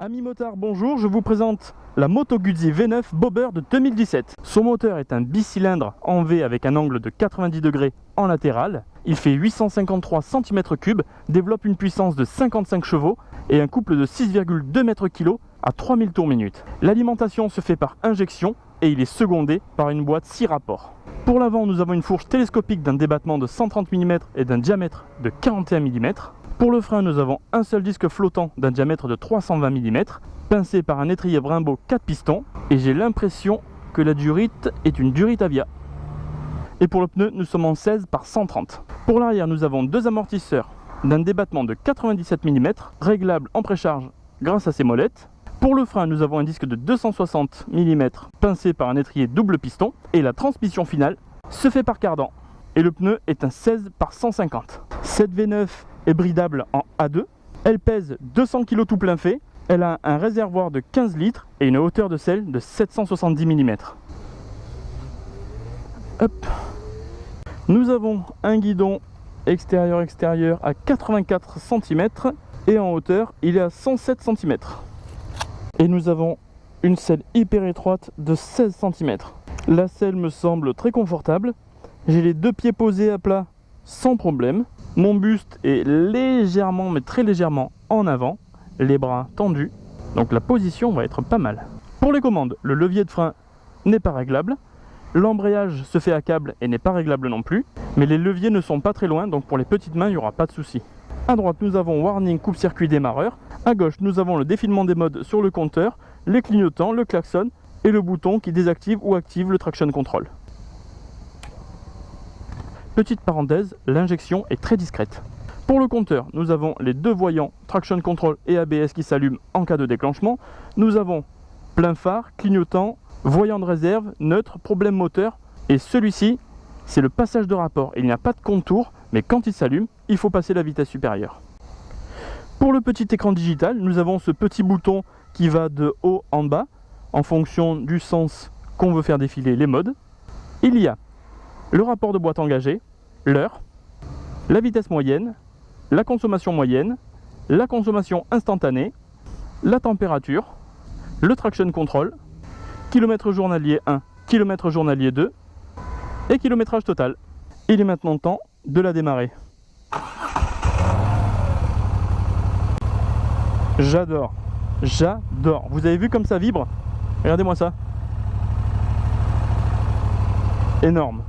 Amis motards, bonjour, je vous présente la Moto Guzzi V9 Bobber de 2017. Son moteur est un bicylindre en V avec un angle de 90 degrés en latéral. Il fait 853 cm3, développe une puissance de 55 chevaux et un couple de 6,2 m/kg à 3000 tours minute. L'alimentation se fait par injection et il est secondé par une boîte 6 rapports. Pour l'avant, nous avons une fourche télescopique d'un débattement de 130 mm et d'un diamètre de 41 mm. Pour le frein, nous avons un seul disque flottant d'un diamètre de 320 mm, pincé par un étrier Brembo 4 pistons, et j'ai l'impression que la durite est une durite Avia. Et pour le pneu, nous sommes en 16 par 130. Pour l'arrière, nous avons deux amortisseurs d'un débattement de 97 mm, réglables en précharge grâce à ces molettes. Pour le frein, nous avons un disque de 260 mm, pincé par un étrier double piston, et la transmission finale se fait par cardan. Et le pneu est un 16 par 150. Cette V9 est bridable en A2, elle pèse 200 kg tout plein fait, elle a un réservoir de 15 litres et une hauteur de selle de 770 mm. Hop. Nous avons un guidon extérieur à 84 cm et en hauteur il est à 107 cm. Et nous avons une selle hyper étroite de 16 cm. La selle me semble très confortable, j'ai les deux pieds posés à plat sans problème. Mon buste est légèrement, mais très légèrement en avant, les bras tendus, donc la position va être pas mal. Pour les commandes, le levier de frein n'est pas réglable, l'embrayage se fait à câble et n'est pas réglable non plus, mais les leviers ne sont pas très loin, donc pour les petites mains, il n'y aura pas de souci. À droite, nous avons warning coupe-circuit démarreur, à gauche, nous avons le défilement des modes sur le compteur, les clignotants, le klaxon et le bouton qui désactive ou active le traction control. Petite parenthèse, l'injection est très discrète. Pour le compteur, nous avons les deux voyants Traction Control et ABS qui s'allument en cas de déclenchement. Nous avons plein phare, clignotant, voyant de réserve, neutre, problème moteur. Et celui-ci, c'est le passage de rapport. Il n'y a pas de contour, mais quand il s'allume, il faut passer la vitesse supérieure. Pour le petit écran digital, nous avons ce petit bouton qui va de haut en bas, en fonction du sens qu'on veut faire défiler les modes. Il y a le rapport de boîte engagé, l'heure, la vitesse moyenne, la consommation moyenne, la consommation instantanée, la température, le traction control, kilomètre journalier 1, kilomètre journalier 2 et kilométrage total. Il est maintenant temps de la démarrer. J'adore, j'adore. Vous avez vu comme ça vibre? Regardez-moi ça. Énorme.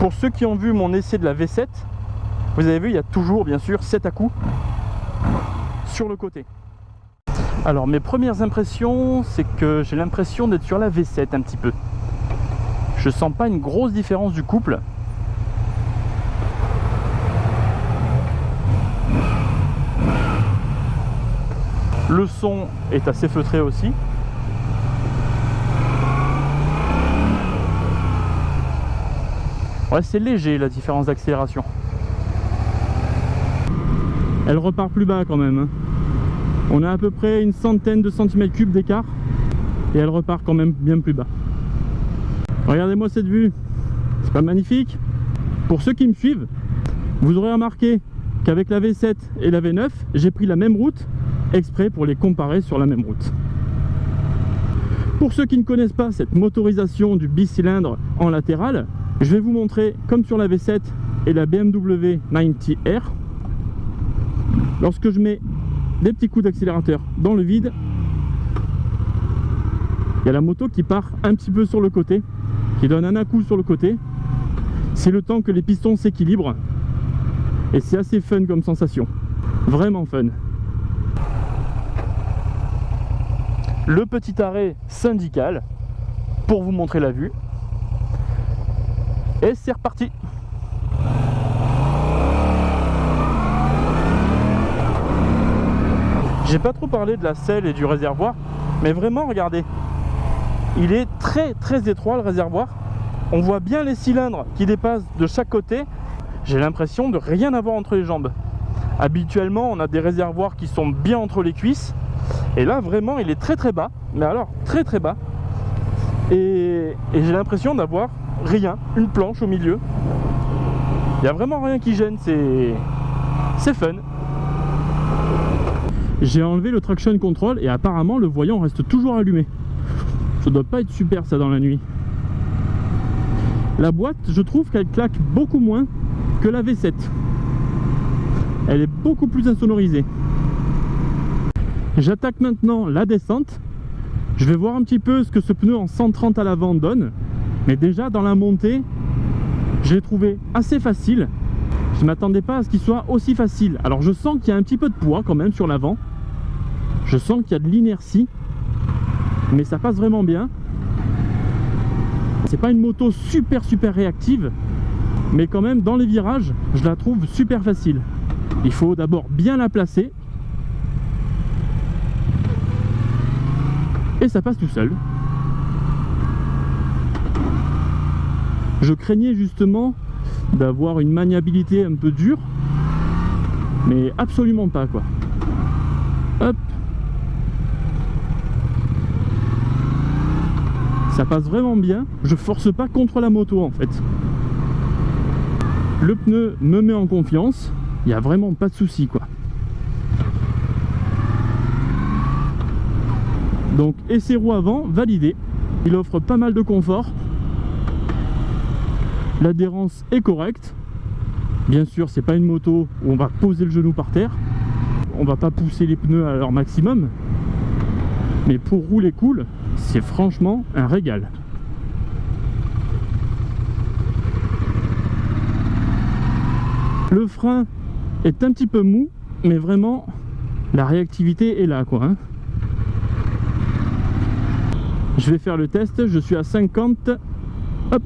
Pour ceux qui ont vu mon essai de la V7, vous avez vu, il y a toujours bien sûr 7 à-coups sur le côté. Alors mes premières impressions, c'est que j'ai l'impression d'être sur la V7 un petit peu. Je sens pas une grosse différence du couple. Le son est assez feutré aussi. Ouais, c'est léger la différence d'accélération. Elle repart plus bas quand même. On a à peu près une centaine de centimètres cubes d'écart et elle repart quand même bien plus bas. Regardez-moi cette vue, c'est pas magnifique? Pour ceux qui me suivent, vous aurez remarqué qu'avec la V7 et la V9, j'ai pris la même route exprès pour les comparer sur la même route. Pour ceux qui ne connaissent pas cette motorisation du bicylindre en latéral, je vais vous montrer comme sur la V7 et la BMW 90R. Lorsque je mets des petits coups d'accélérateur dans le vide, il y a la moto qui part un petit peu sur le côté, qui donne un à-coup sur le côté. C'est le temps que les pistons s'équilibrent et c'est assez fun comme sensation, vraiment fun. Le petit arrêt syndical pour vous montrer la vue. Et c'est reparti. J'ai pas trop parlé de la selle et du réservoir, mais vraiment regardez, il est très étroit le réservoir. On voit bien les cylindres qui dépassent de chaque côté. J'ai l'impression de rien avoir entre les jambes. Habituellement on a des réservoirs qui sont bien entre les cuisses, et là vraiment il est très bas, mais alors très bas. et j'ai l'impression d'avoir rien, une planche au milieu. Il n'y a vraiment rien qui gêne, c'est fun. J'ai enlevé le traction control et apparemment le voyant reste toujours allumé. Ça doit pas être super ça dans la nuit. La boîte, je trouve qu'elle claque beaucoup moins que la V7. Elle est beaucoup plus insonorisée. J'attaque maintenant la descente. Je vais voir un petit peu ce que ce pneu en 130 à l'avant donne. Mais déjà dans la montée, je l'ai trouvé assez facile. Je ne m'attendais pas à ce qu'il soit aussi facile. Alors je sens qu'il y a un petit peu de poids quand même sur l'avant. Je sens qu'il y a de l'inertie. Mais ça passe vraiment bien. C'est pas une moto super réactive. Mais quand même dans les virages, je la trouve super facile. Il faut d'abord bien la placer. Et ça passe tout seul. Je craignais justement d'avoir une maniabilité un peu dure, mais absolument pas quoi. Hop. Ça passe vraiment bien, je force pas contre la moto en fait. Le pneu me met en confiance, il n'y a vraiment pas de souci quoi. Donc essai roue avant, validé. Il offre pas mal de confort. L'adhérence est correcte. Bien sûr, c'est pas une moto où on va poser le genou par terre. On va pas pousser les pneus à leur maximum. Mais pour rouler cool, c'est franchement un régal. Le frein est un petit peu mou, mais vraiment la réactivité est là quoi. Hein. Je vais faire le test, je suis à 50. Hop.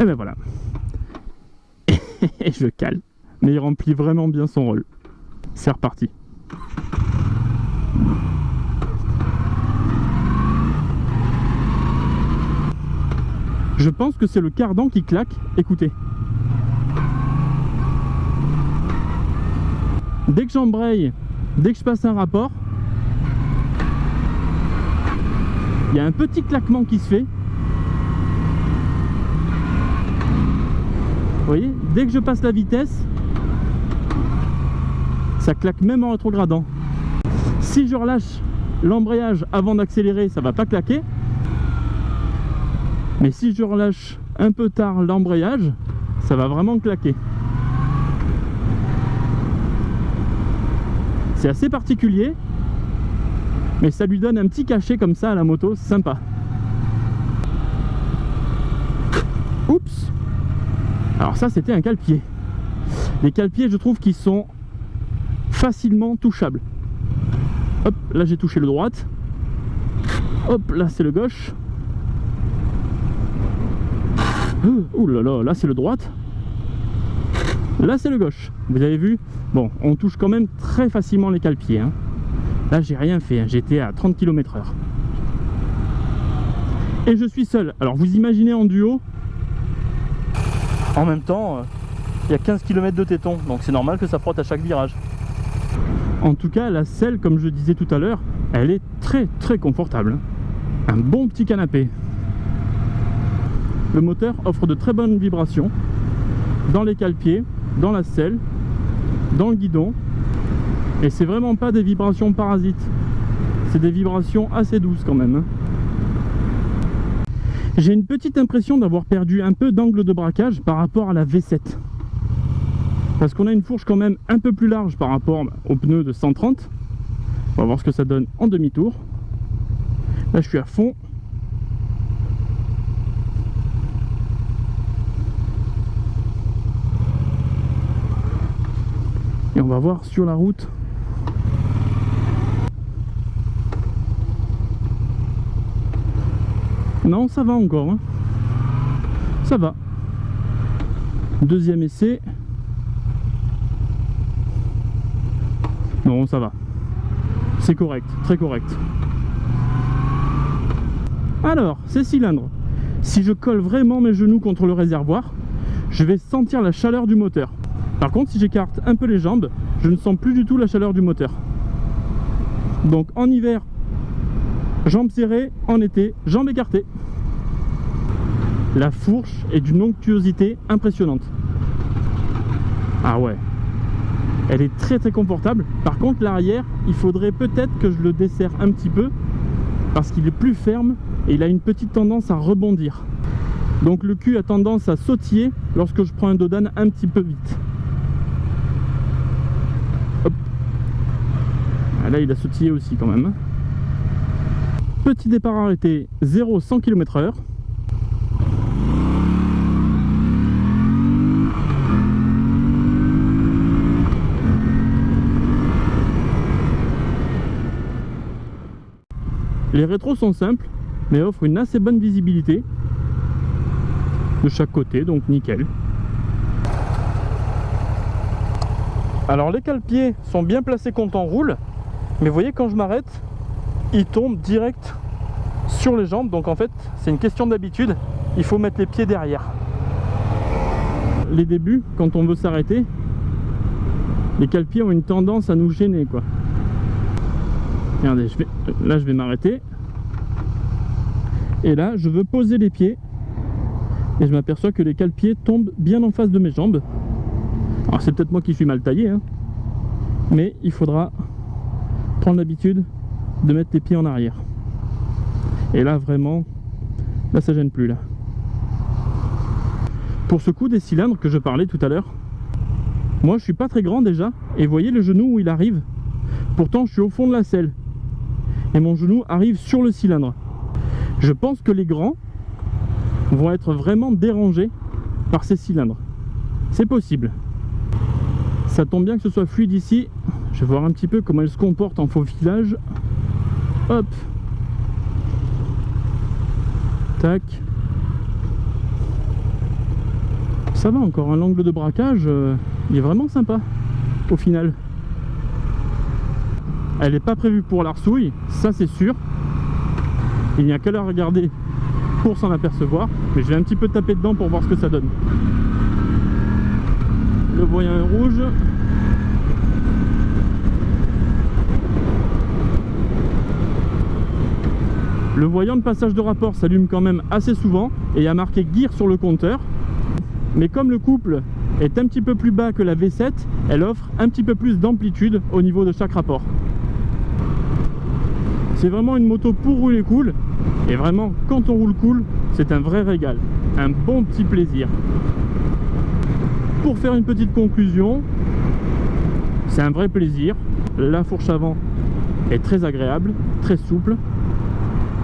Et ben voilà. Et je cale. Mais il remplit vraiment bien son rôle. C'est reparti. Je pense que c'est le cardan qui claque. Écoutez. Dès que j'embraye, dès que je passe un rapport, il y a un petit claquement qui se fait. Vous voyez, dès que je passe la vitesse, ça claque même en rétrogradant. Si je relâche l'embrayage avant d'accélérer, ça va pas claquer. Mais si je relâche un peu tard l'embrayage, ça va vraiment claquer. C'est assez particulier, mais ça lui donne un petit cachet comme ça à la moto, sympa. Oups! Alors ça c'était un cale-pied. Les cale-pieds je trouve qu'ils sont facilement touchables. Hop, là j'ai touché le droite. Hop, là c'est le gauche. Ouh là là, là c'est le droite. Là c'est le gauche. Vous avez vu? Bon, on touche quand même très facilement les cale-pieds. Hein. Là j'ai rien fait, hein. J'étais à 30 km/h. Et je suis seul. Alors vous imaginez en duo. En même temps, il y a 15 km de téton, donc c'est normal que ça frotte à chaque virage. En tout cas, la selle, comme je disais tout à l'heure, elle est très confortable. Un bon petit canapé. Le moteur offre de très bonnes vibrations dans les cale-pieds, dans la selle, dans le guidon. Et c'est vraiment pas des vibrations parasites. C'est des vibrations assez douces quand même. J'ai une petite impression d'avoir perdu un peu d'angle de braquage par rapport à la V7. Parce qu'on a une fourche quand même un peu plus large par rapport au pneu de 130. On va voir ce que ça donne en demi-tour. Là je suis à fond. Et on va voir sur la route. Non, ça va encore. Hein. Ça va. Deuxième essai. Non, ça va. C'est correct, très correct. Alors, ces cylindres. Si je colle vraiment mes genoux contre le réservoir, je vais sentir la chaleur du moteur. Par contre, si j'écarte un peu les jambes, je ne sens plus du tout la chaleur du moteur. Donc en hiver, Jambes serrées en été, jambes écartées. La fourche est d'une onctuosité impressionnante. Ah ouais, elle est très très confortable. Par contre l'arrière, il faudrait peut-être que je le desserre un petit peu parce qu'il est plus ferme et il a une petite tendance à rebondir. Donc le cul a tendance à sautiller lorsque je prends un dos d'âne un petit peu vite. Hop. Ah, là il a sautillé aussi quand même. Petit départ arrêté 0-100 km/h. Les rétros sont simples, mais offrent une assez bonne visibilité de chaque côté, donc nickel. Alors les cale-pieds sont bien placés quand on roule, mais vous voyez quand je m'arrête, ils tombent direct sur les jambes, donc en fait c'est une question d'habitude, il faut mettre les pieds derrière. Les débuts, quand on veut s'arrêter, les cale-pieds ont une tendance à nous gêner quoi. Regardez, là je vais m'arrêter. Et là, je veux poser les pieds. Et je m'aperçois que les cale-pieds tombent bien en face de mes jambes. Alors c'est peut-être moi qui suis mal taillé, hein. Mais il faudra prendre l'habitude de mettre les pieds en arrière. Et là vraiment, là ça gêne plus là. Pour ce coup des cylindres que je parlais tout à l'heure, moi je suis pas très grand déjà. Et vous voyez le genou où il arrive. Pourtant je suis au fond de la selle. Et mon genou arrive sur le cylindre. Je pense que les grands vont être vraiment dérangés par ces cylindres. C'est possible. Ça tombe bien que ce soit fluide ici. Je vais voir un petit peu comment elle se comporte en faufilage. Hop. Tac. Ça va encore, l'angle de braquage, il est vraiment sympa au final. Elle n'est pas prévue pour l'arsouille, ça c'est sûr. Il n'y a qu'à la regarder pour s'en apercevoir. Mais je vais un petit peu taper dedans pour voir ce que ça donne. Le voyant est rouge. Le voyant de passage de rapport s'allume quand même assez souvent. Et il y a marqué gear sur le compteur. Mais comme le couple est un petit peu plus bas que la V7, elle offre un petit peu plus d'amplitude au niveau de chaque rapport. C'est vraiment une moto pour rouler cool. Et vraiment, quand on roule cool, c'est un vrai régal. Un bon petit plaisir. Pour faire une petite conclusion, c'est un vrai plaisir. La fourche avant est très agréable, très souple.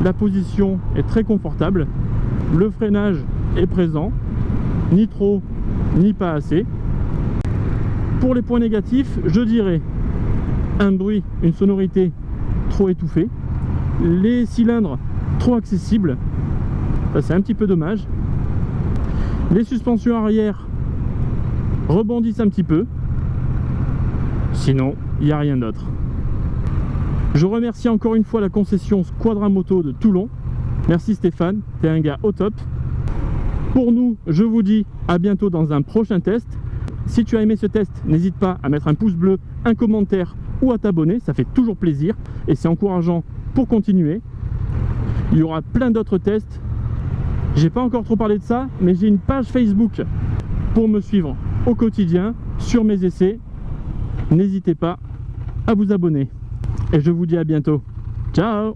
La position est très confortable. Le freinage est présent. Ni trop, ni pas assez. Pour les points négatifs, je dirais un bruit, une sonorité trop étouffée. Les cylindres trop accessibles, ça c'est un petit peu dommage. Les suspensions arrière rebondissent un petit peu. Sinon, il n'y a rien d'autre. Je remercie encore une fois la concession Squadra Moto de Toulon. Merci Stéphane, t'es un gars au top. Pour nous, je vous dis à bientôt dans un prochain test. Si tu as aimé ce test, n'hésite pas à mettre un pouce bleu, un commentaire ou à t'abonner, ça fait toujours plaisir et c'est encourageant pour continuer. Il y aura plein d'autres tests. J'ai pas encore trop parlé de ça, mais j'ai une page Facebook pour me suivre au quotidien sur mes essais. N'hésitez pas à vous abonner. Et je vous dis à bientôt. Ciao!